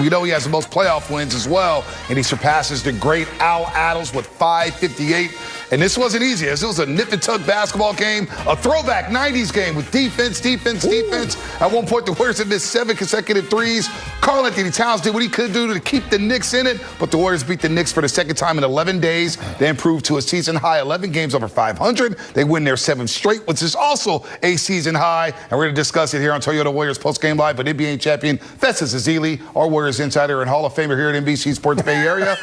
we know he has the most playoff wins as well, and he surpasses the great Al Attles with 558. And this wasn't easy. This was a nip-and-tuck basketball game, a throwback 90s game with defense. At one point, the Warriors had missed 7 consecutive threes. Karl-Anthony Towns did what he could do to keep the Knicks in it, but the Warriors beat the Knicks for the second time in 11 days. They improved to a season-high 11 games over 500. They win their 7th straight, which is also a season high. And we're going to discuss it here on Toyota Warriors Postgame Live with NBA champion Festus Ezeli, our Warriors insider and Hall of Famer here at NBC Sports Bay Area.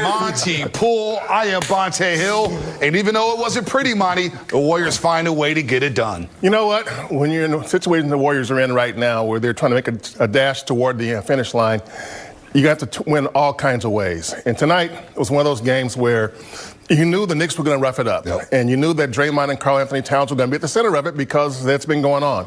Monty Poole, I am Bonte Hill, and even though it wasn't pretty, Monty, the Warriors find a way to get it done. You know what? When you're in a situation the Warriors are in right now where they're trying to make a dash toward the finish line, you got to win all kinds of ways. And tonight was one of those games where you knew the Knicks were going to rough it up. Yep. And you knew that Draymond and Karl-Anthony Towns were going to be at the center of it because that's been going on.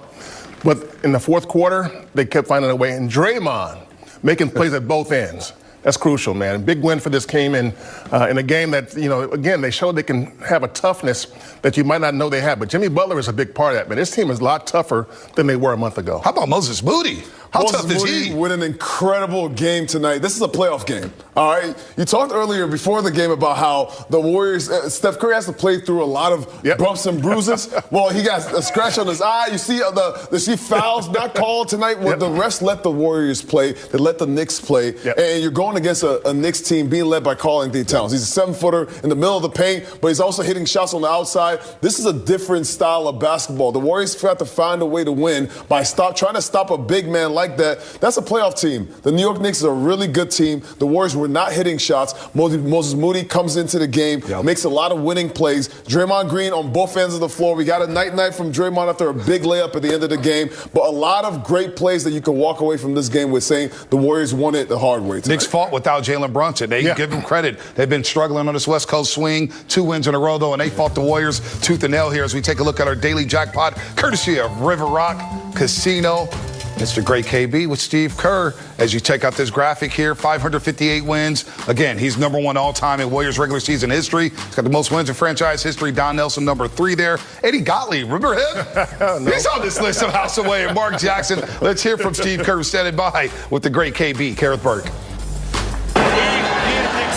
But in the fourth quarter, they kept finding a way. And Draymond making plays at both ends. That's crucial, man. Big win for this team in a game that, you know, again, they showed they can have a toughness that you might not know they have. But Jimmy Butler is a big part of that, man. This team is a lot tougher than they were a month ago. How about Moses Moody? How tough is he? With an incredible game tonight. This is a playoff game, all right? You talked earlier before the game about how the Warriors, Steph Curry has to play through a lot of bumps and bruises. Well, he got a scratch on his eye. You see the fouls not called tonight. Well, the refs let the Warriors play. They let the Knicks play. And you're going against a Knicks team being led by Karl-Anthony Towns. He's a 7-footer in the middle of the paint, but he's also hitting shots on the outside. This is a different style of basketball. The Warriors have to find a way to win by trying to stop a big man like that. That's a playoff team. The New York Knicks is a really good team. The Warriors were not hitting shots. Moses Moody comes into the game, makes a lot of winning plays. Draymond Green on both ends of the floor. We got a night-night from Draymond after a big layup at the end of the game. But a lot of great plays that you can walk away from this game with saying the Warriors won it the hard way tonight. Knicks fought without Jalen Brunson. They give them credit. They've been struggling on this West Coast swing. 2 wins in a row, though, and they fought the Warriors tooth and nail here as we take a look at our daily jackpot, courtesy of River Rock Casino. Mr. Great KB with Steve Kerr. As you check out this graphic here, 558 wins. Again, he's #1 all-time in Warriors regular season history. He's got the most wins in franchise history. Don Nelson, #3 there. Eddie Gottlieb, remember him? No. He's on this list of House Away. And Mark Jackson. Let's hear from Steve Kerr, standing by with the great KB, Gareth Burke.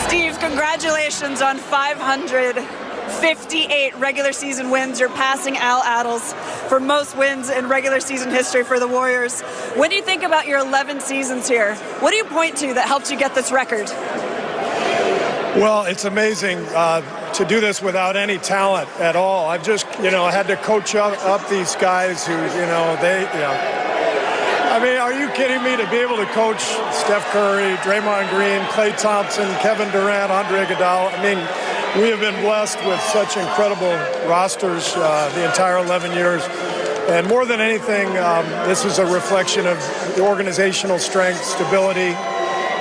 Steve, congratulations on 558 regular season wins. You're passing Al Attles for most wins in regular season history for the Warriors. When you think about your 11 seasons here, what do you point to that helped you get this record? Well, it's amazing to do this without any talent at all. I've just, had to coach up these guys who, I mean, are you kidding me? To be able to coach Steph Curry, Draymond Green, Klay Thompson, Kevin Durant, Andre Iguodala. I mean, we have been blessed with such incredible rosters the entire 11 years. And more than anything, this is a reflection of the organizational strength, stability,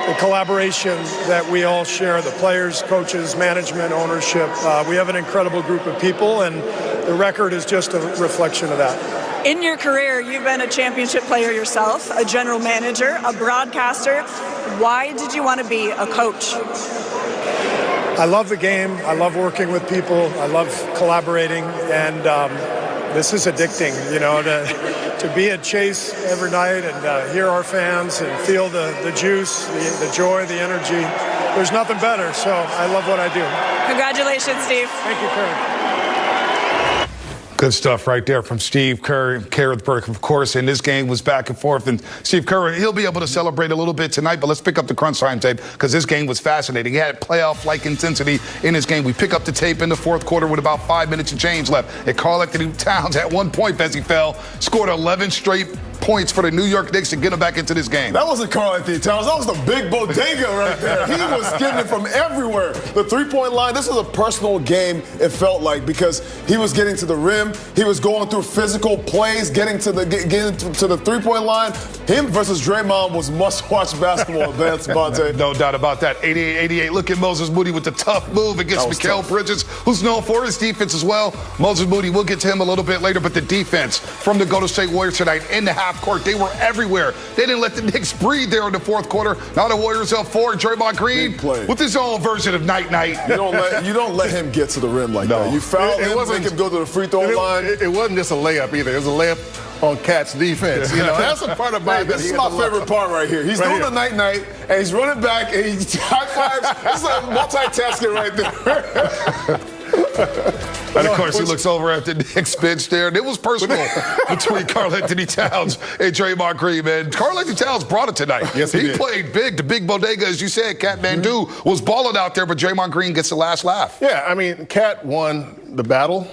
the collaboration that we all share, the players, coaches, management, ownership. We have an incredible group of people, and the record is just a reflection of that. In your career, you've been a championship player yourself, a general manager, a broadcaster. Why did you want to be a coach? I love the game. I love working with people. I love collaborating. And this is addicting, to be at Chase every night and hear our fans and feel the juice, the joy, the energy. There's nothing better. So I love what I do. Congratulations, Steve. Thank you, Kerr. Good stuff right there from Steve Kerr, Gareth Burke, of course, and this game was back and forth. And Steve Kerr, he'll be able to celebrate a little bit tonight, but let's pick up the crunch time tape because this game was fascinating. He had playoff-like intensity in his game. We pick up the tape in the fourth quarter with about 5 minutes and change left. And Karl-Anthony Towns at one point, as he fell, scored 11 straight points for the New York Knicks to get him back into this game. That wasn't Karl-Anthony Towns. That was the big bodega right there. He was getting it from everywhere. The three-point line, this was a personal game, it felt like, because he was getting to the rim. He was going through physical plays, getting to the three-point line. Him versus Draymond was must-watch basketball, Vance Bonte. No doubt about that. 88-88. Look at Moses Moody with the tough move against Mikal Bridges, who's known for his defense as well. Moses Moody, we'll get to him a little bit later, but the defense from the Golden State Warriors tonight in the half court, they were everywhere. They didn't let the Knicks breathe there in the fourth quarter. Now the Warriors up 4. Draymond Green with his own version of night-night. You don't let him get to the rim like that. You foul him, make him go to the free throw line. It wasn't just a layup either. It was a layup on Cat's defense. You know, that's a part about it. This is my favorite part right here. He's doing the night-night, and he's running back, and he high-fives. This is a multitasking right there. And of course, he looks over at the Knicks bench there, and it was personal between Karl-Anthony Towns and Draymond Green, man. Karl-Anthony Towns brought it tonight. Yes, he did. Played big. The big bodega, as you said, Cat Mandu was balling out there, but Draymond Green gets the last laugh. Yeah, I mean, Cat won the battle,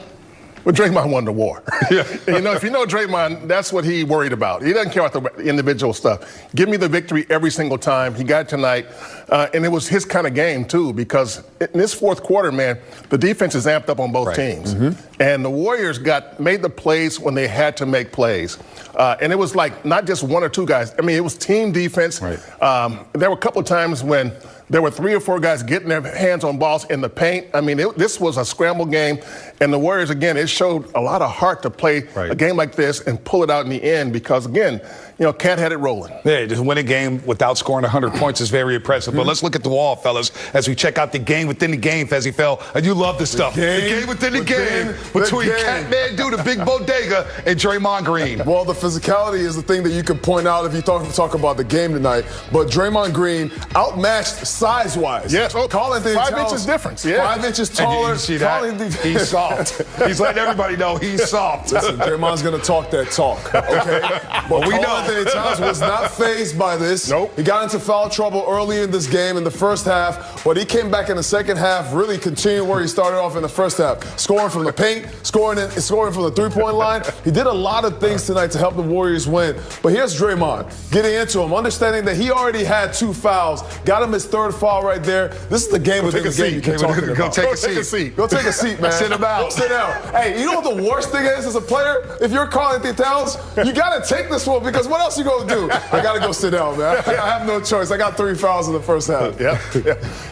but Draymond won the war. Yeah. You know, if you know Draymond, that's what he worried about. He doesn't care about the individual stuff. Give me the victory every single time. He got it tonight, and it was his kind of game, too, because in this fourth quarter, man, the defense is amped up on both teams. And the Warriors made the plays when they had to make plays. And it was like not just one or two guys. I mean, it was team defense. There were a couple of times when there were 3 or 4 guys getting their hands on balls in the paint. I mean, this was a scramble game. And the Warriors, again, it showed a lot of heart to play a game like this and pull it out in the end because, again, you know, Cat had it rolling. Yeah, just win a game without scoring 100 points is very impressive. But let's look at the wall, fellas, as we check out the game within the game, Fezzy Fell. And you love this stuff. The game within the game between Cat Mandu, the big bodega, and Draymond Green. Well, the physicality is the thing that you can point out if you talk about the game tonight. But Draymond Green outmatched size-wise. Yes. Karl-Anthony 5 Towns, inches difference. Yeah. 5 inches taller. And you see that? He's soft. He's letting everybody know he's soft. Listen, Draymond's going to talk that talk, okay? But we know. Karl-Anthony Towns was not fazed by this. Nope. He got into foul trouble early in this game in the first half, but he came back in the second half, really continued where he started off in the first half, scoring from the paint, scoring from the three-point line. He did a lot of things tonight to help the Warriors win. But here's Draymond getting into him, understanding that he already had 2 fouls, got him his 3rd foul right there. This is the game within the game you keep talking about. Go take a seat. Go take a seat, man. Sit him out. Sit down. Hey, you know what the worst thing is as a player? If you're Karl-Anthony Towns, you got to take this one because what else you going to do? I got to go sit down, man. I have no choice. I got 3 fouls in the first half. Yeah.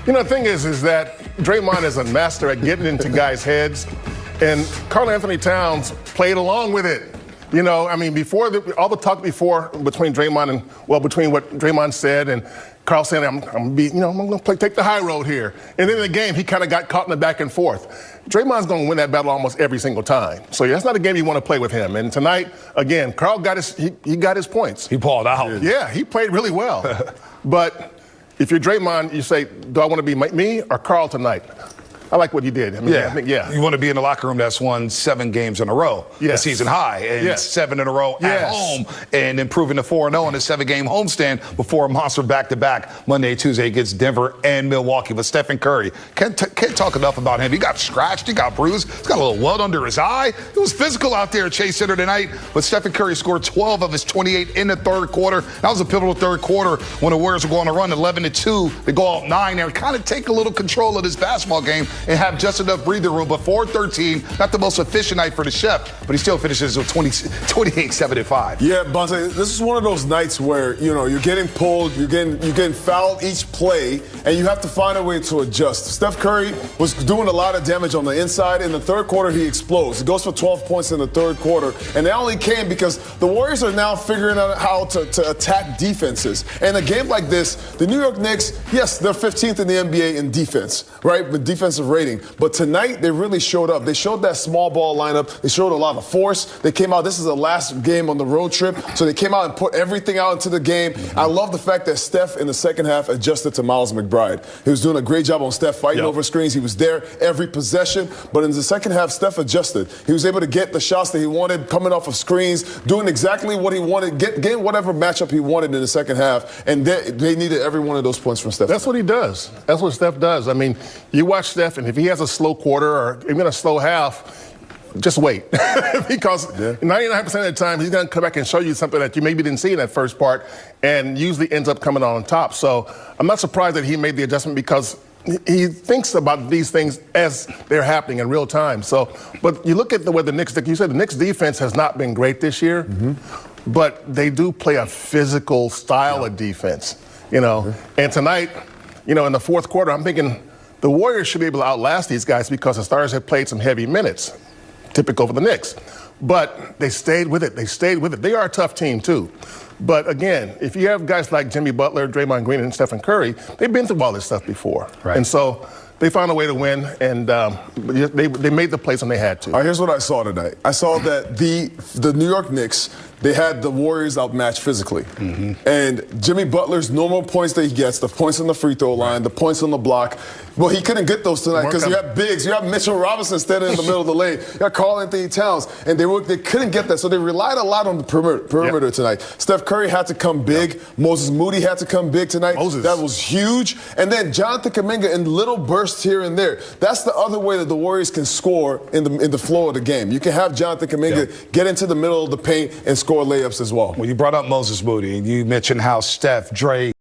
You know, the thing is that Draymond is a master at getting into guys' heads, and Karl-Anthony Towns played along with it. You know, I mean, before all the talk before between Draymond between what Draymond said and Karl saying, I'm going to take the high road here. And then in the game, he kind of got caught in the back and forth. Draymond's going to win that battle almost every single time. So that's not a game you want to play with him. And tonight, again, Karl got his points. He balled out. Yeah, he played really well. But if you're Draymond, you say, do I want to be me or Karl tonight? I like what he did. I mean, yeah. You want to be in the locker room that's won 7 games in a row, a season high, and 7 in a row at home, and improving to 4-0 in a 7-game homestand before a monster back-to-back Monday, Tuesday against Denver and Milwaukee. But Stephen Curry, can't talk enough about him. He got scratched, he got bruised, he's got a little welt under his eye. It was physical out there at Chase Center tonight, but Stephen Curry scored 12 of his 28 in the third quarter. That was a pivotal third quarter when the Warriors were going to run 11-2. They go out 9 and kind of take a little control of this basketball game and have just enough breather room. But 4-13, not the most efficient night for the chef, but he still finishes with 28-7-5. Yeah, Bonte, this is one of those nights where, you know, you're getting pulled, you're getting fouled each play, and you have to find a way to adjust. Steph Curry was doing a lot of damage on the inside. In the third quarter, he explodes. He goes for 12 points in the third quarter, and that only came because the Warriors are now figuring out how to attack defenses. And a game like this, the New York Knicks, yes, they're 15th in the NBA in defense, right, with defensive rating. But tonight, they really showed up. They showed that small ball lineup. They showed a lot of force. They came out. This is the last game on the road trip. So they came out and put everything out into the game. I love the fact that Steph, in the second half, adjusted to Miles McBride. He was doing a great job on Steph, fighting over screens. He was there every possession. But in the second half, Steph adjusted. He was able to get the shots that he wanted, coming off of screens, doing exactly what he wanted, getting whatever matchup he wanted in the second half. And they needed every one of those points from Steph. That's what he does. That's what Steph does. I mean, you watch Steph, and if he has a slow quarter or even a slow half, just wait. Because 99% of the time, he's going to come back and show you something that you maybe didn't see in that first part and usually ends up coming on top. So I'm not surprised that he made the adjustment because he thinks about these things as they're happening in real time. So, but you look at the way the Knicks, like you said, the Knicks defense has not been great this year, but they do play a physical style of defense, you know. And tonight, you know, in the fourth quarter, I'm thinking the Warriors should be able to outlast these guys because the Stars have played some heavy minutes, typical for the Knicks. But they stayed with it. They are a tough team, too. But, again, if you have guys like Jimmy Butler, Draymond Green, and Stephen Curry, they've been through all this stuff before. And so they found a way to win, and they made the plays when they had to. All right, here's what I saw tonight. I saw that the New York Knicks, they had the Warriors outmatched physically. And Jimmy Butler's normal points that he gets, the points on the free throw line, the points on the block, well, he couldn't get those tonight because you have bigs. You have Mitchell Robinson standing in the middle of the lane. You got Karl Anthony Towns, and they couldn't get that. So they relied a lot on the perimeter tonight. Steph Curry had to come big. Moses Moody had to come big tonight. That was huge. And then Jonathan Kuminga in little bursts here and there. That's the other way that the Warriors can score in the flow of the game. You can have Jonathan Kuminga get into the middle of the paint and score layups as well. Well, you brought up Moses Moody, and you mentioned how Steph, Dre,